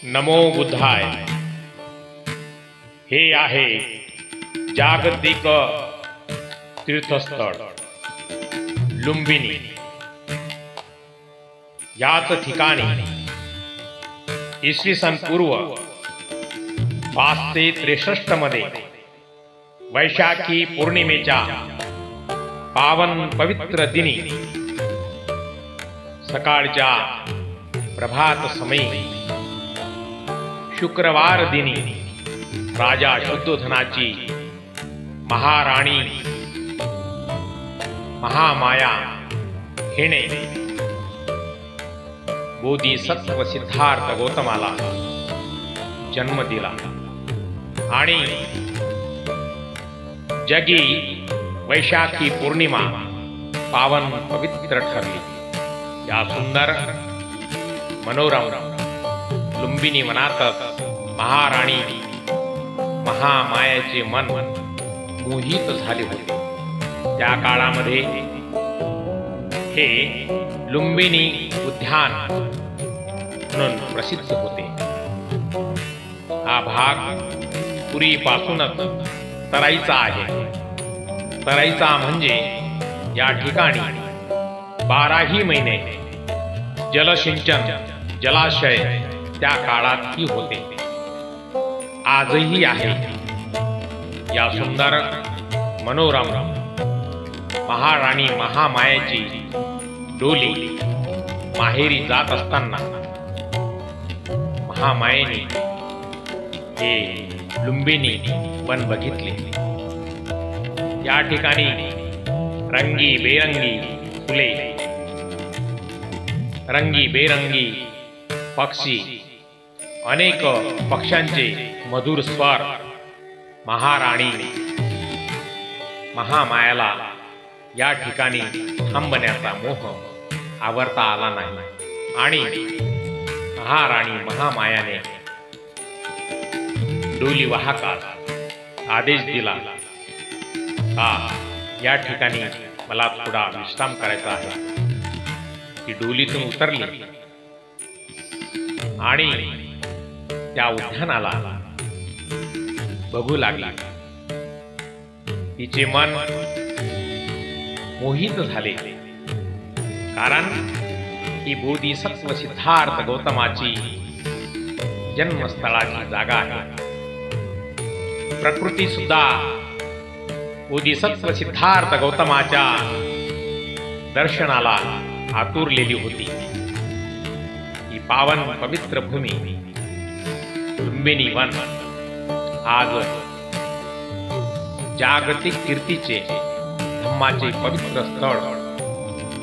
नमो बुद्धाय। हे आहे जागतिक तीर्थस्थळ लुंबिनी। याच ठिकाणी इसवी सन पूर्व 563 मध्ये वैशाखी पौर्णिमेच्या पावन पवित्र दिनी सकाळच्या प्रभात समयी शुक्रवार दिनी राजा शुद्धोधनाची महाराणी महामाया हिने बोधिसत्व सिद्धार्थ गौतमाला जन्म दिला आणि जगी वैशाखी पौर्णिमा पावन पवित्र ठरली। या सुंदर मनोरम लुंबिनी वनात महाराणी महामायाचे मन मोहित झाले होते। त्या काळामध्ये हे लुंबिनी उद्यान म्हणून प्रसिद्ध होते। हा भाग पूर्वीपासूनच तराईचा आहे। तराईचा म्हणजे या ठिकाणी 12ही महिने जलसिंचन जलाशय त्या काळातही होते, आजही आहे। या सुंदर मनोरम महाराणी महामायाची डोली माहेरी जात असताना महामायेने हे लुंबिनी वन बघितले। या ठिकाणी रंगी बेरंगी फुले, रंगी बेरंगी पक्षी, अनेक पक्ष्यांचे मधुर स्वर महाराणी महामायाला या ठिकाणी थांबण्याचा मोह आवरता आला नाही आणि महाराणी महामायाने डोली वाहकास आदेश दिला, का या ठिकाणी मला थोडा विश्राम करायचा आहे। ती डोलीतून उतरली आणि त्या उद्यानाला बघू लागला। तिचे मन मोहित झाले, कारण ही बोधिसत्व सिद्धार्थ गौतमाची जन्मस्थळाची जागा आहे। प्रकृती सुद्धा बोधिसत्व सिद्धार्थ गौतमाच्या दर्शनाला आतुरलेली होती। ही पावन पवित्र भूमी लुंबिनी वन आज जागतिक कीर्तीचे धम्माचे पवित्र स्थळ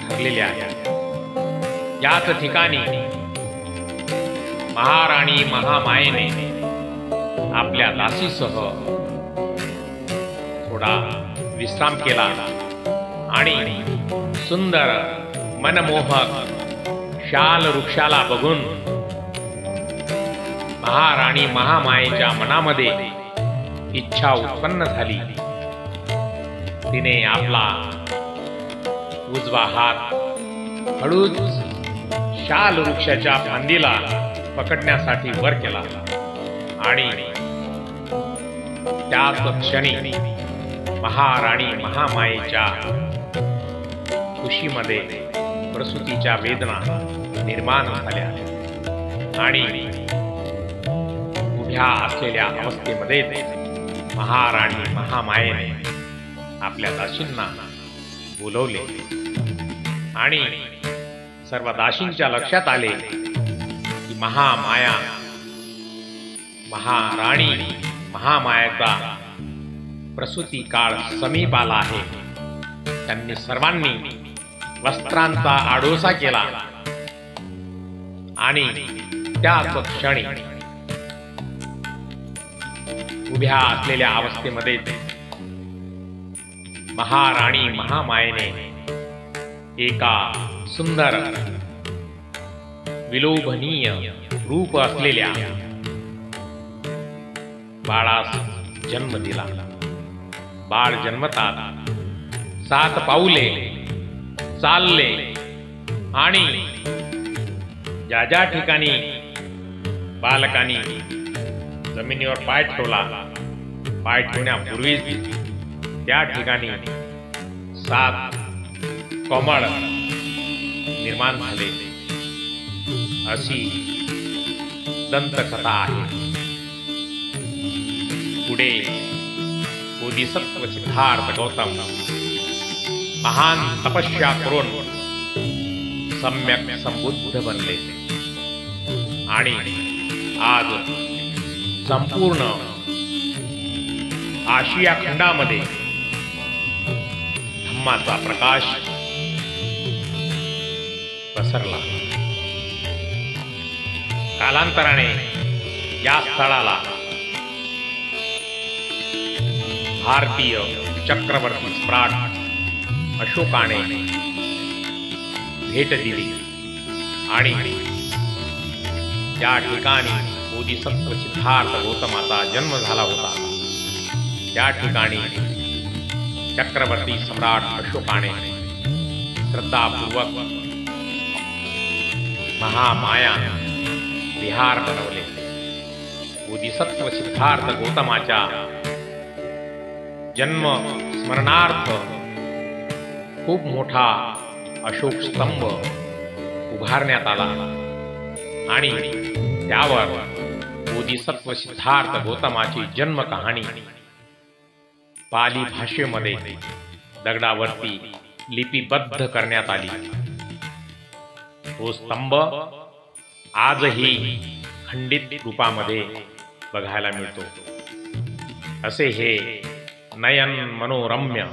ठरलेले आहे। याच ठिकाणी महाराणी महामायेने आपल्या दासीसह थोडा विश्राम केला आणि सुंदर मनमोहक शाल वृक्षाला बघून महाराणी महामायेच्या मनामध्ये इच्छा उत्पन्न झाली। तिने आपला उजवा हात हळूच शाल वृक्षाच्या फांदीला पकडण्यासाठी वर केला आणि त्याच क्षणी महाराणी महामायेच्या खुशीमध्ये प्रसूतीच्या वेदना निर्माण झाल्या आणि उभ्या असलेल्या अवस्थेमध्ये महाराणी महामायेने आपल्या दासींना बोलवले आणि सर्व दासींच्या लक्षात आले की महामाया महाराणी महामायाचा प्रसूती काळ समीप आला आहे। त्यांनी सर्वांनी वस्त्रांचा आडोसा केला आणि त्याच क्षणी उभ्या असलेल्या अवस्थेमध्ये महाराणी महामायेने एका सुंदर विलोभनीय रूप असलेल्या बाळास जन्म दिला। बाळ जन्मतात 7 पाऊले चालले आणि ज्या ज्या ठिकाणी बालकांनी जमिनीवर पाय ठेवला. पाय ठेवण्यापूर्वीच त्या ठिकाणी 7 कमळ निर्माण झाले, अशी दंतकथा आहे. पुढे बोधिसत्व सिद्धार्थ गौतम महान तपस्या करून सम्यक संबुद्ध बनले आणि आज संपूर्ण आशिया खंडामध्ये धम्माचा प्रकाश पसरला. कालांतराने या स्थळाला भारतीय चक्रवर्ती सम्राट अशोकाने भेट दिली आणि या ठिकाणी बोधिसत्व सिद्धार्थ गौतमाचा जन्म झाला होता. त्या ठिकाणी चक्रवर्ती सम्राट अशोकाने श्रद्धापूर्वक महामाया विहार बनवले. बोधिसत्व सिद्धार्थ गौतमाच्या जन्म स्मरणार्थ खूप मोठा अशोक स्तंभ उभारण्यात आला आणि त्यावर बोधिसत्व सिद्धार्थ गौतमाची जन्म कहाणी पाली भाषेमध्ये दगडावरती लिपिबद्ध करण्यात आली. तो स्तंभ आजही खंडित रूपामध्ये बघायला मिळतो. असे हे नयन मनोरम्य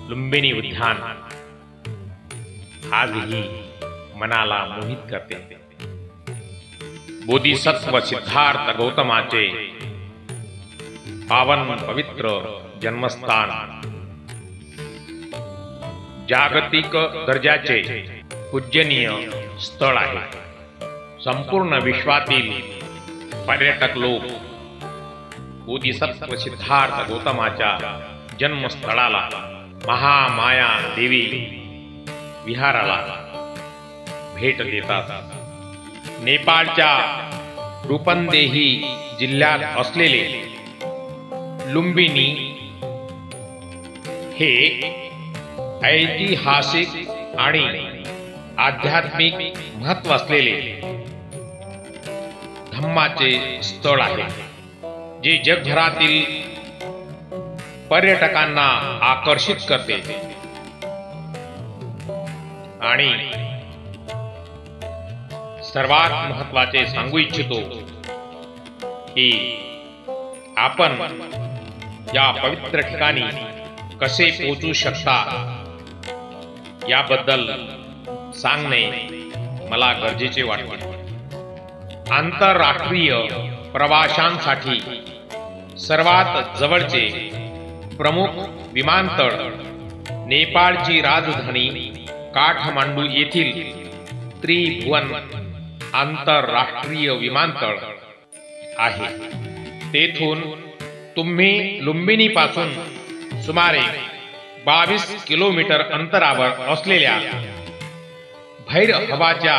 लुंबिनी उद्यान आजही मनाला मोहित करते. बोधिसत्व सिद्धार्थ गौतमाचे पावन पवित्र जन्मस्थान जागतिक दर्जाचे पूजनीय स्थळ आहे. संपूर्ण विश्वातील पर्यटक लोक बोधिसत्व सिद्धार्थ गौतमाच्या जन्मस्थळाला महामाया देवी विहाराला भेट देतात. नेपाळच्या रूपंदेही जिल्ह्यात असलेले लुंबिनी हे ऐतिहासिक आणि आध्यात्मिक महत्त्व असलेले धम्माचे स्थळ आहे, जे जगभरातील पर्यटकांना आकर्षित करते. आणि सर्वात महत्त्वाचे सांगू इच्छितो की आपण या पवित्र ठिकाणी कसे पोहोचू शकता याबद्दल सांगणे मला गरजेचे वाटते. आंतरराष्ट्रीय प्रवाशांसाठी सर्वात जवळचे प्रमुख विमानतळ नेपाळची राजधानी काठमांडू येथील त्रिभुवन आंतरराष्ट्रीय विमानतळ आहे. तेथून तुम्ही लुंबिनी पासून सुमारे 22 किलोमीटर अंतरावर असलेल्या भैरहवाच्या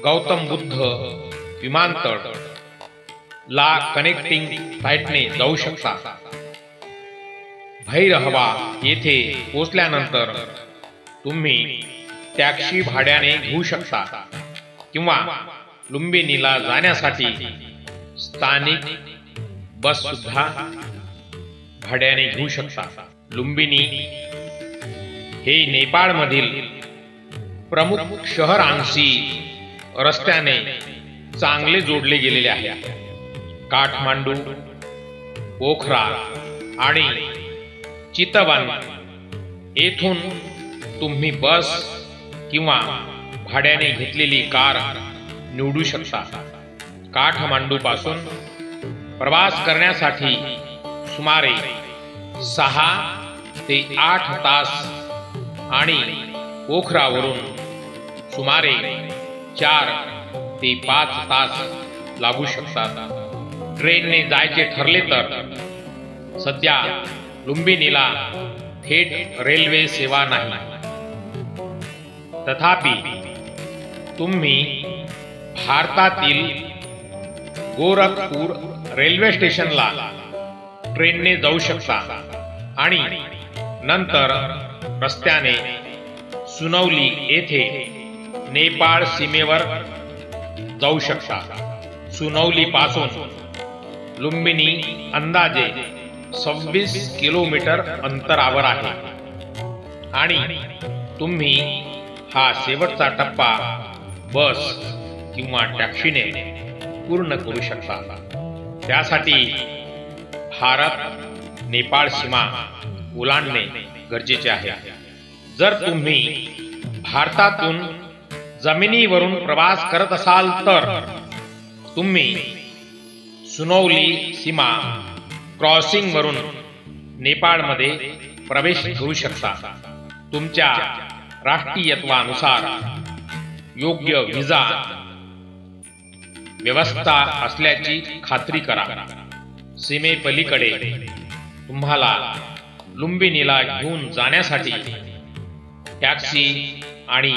गौतम बुद्ध विमानतळ ला कनेक्टिंग फ्लाईटने जाऊ शकता. भैरहवा येथे पोहोचल्यानंतर तुम्ही टॅक्सी भाड्याने घेऊ शकता किंवा लुंबिनीला जाण्यासाठी स्थानिक बस सुद्धा भाड्याने घेऊ शकता. लुंबिनी हे नेपाळमधील प्रमुख शहरांशी रस्त्याने चांगले जोडले गेलेले आहे. काठमांडू, पोखरा आणि चितवन येथून तुम्ही बस किंवा भाड्याने घेतलेली कार निवडू शकता. काठमांडू पासून प्रवास करण्यासाठी सुमारे 6 ते 8 तास आणि पोखरावरून सुमारे 4 ते 5 तास लागू शकतात. ट्रेनने जायचे ठरले तर सध्या लुंबिनीला थेट रेल्वे सेवा नाही. तथापि तुम्ही भारतातील गोरखपूर रेल्वे स्टेशनला ट्रेनने जाऊ शकता आणि नंतर रस्त्याने सुनवली येथे नेपाळ सीमेवर जाऊ शकता. सुनवली पासून लुंबिनी अंदाजे 26 किलोमीटर अंतरावर आहे आणि तुम्ही हा शेवटचा टप्पा बस किंवा टॅक्सीने पूर्ण करू शकता. त्यासाठी भारत नेपाळ सीमा ओलांडणे गरजेचे आहे. जर तुम्ही भारतातून जमिनीवरून प्रवास करत असाल तर तुम्ही सुनवली सीमा क्रॉसिंग वरून नेपाळमध्ये प्रवेश करू शकता. तुमच्या राष्ट्रीयत्वानुसार योग्य व्हिसा व्यवस्था असल्याची खात्री करा. सीमेपलीकडे तुम्हाला लुंबिनीला घेऊन जाण्यासाठी टॅक्सी आणि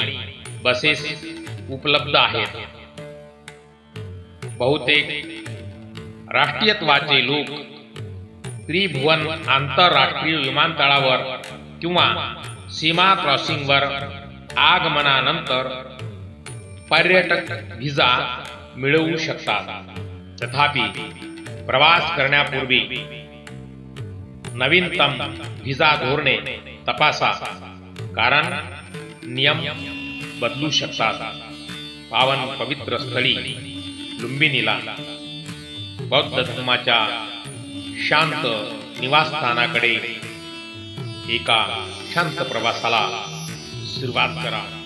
बसेस उपलब्ध आहेत. बहुतेक राष्ट्रीयत्वाचे लोक त्रिभुवन आंतरराष्ट्रीय विमानतळावर किंवा सीमा क्रॉसिंगवर आगमनानंतर पर्यटक व्हिसा मिळवू शकतात. तथापि प्रवास करण्यापूर्वी नवीनतम व्हिसा धोरणे तपासा, कारण नियम बदलू शकतात. पावन पवित्र स्थळी लुंबिनीला बौद्ध धर्माच्या शांत निवासस्थानाकडे एका शांत प्रवासाला सुरुवात करा.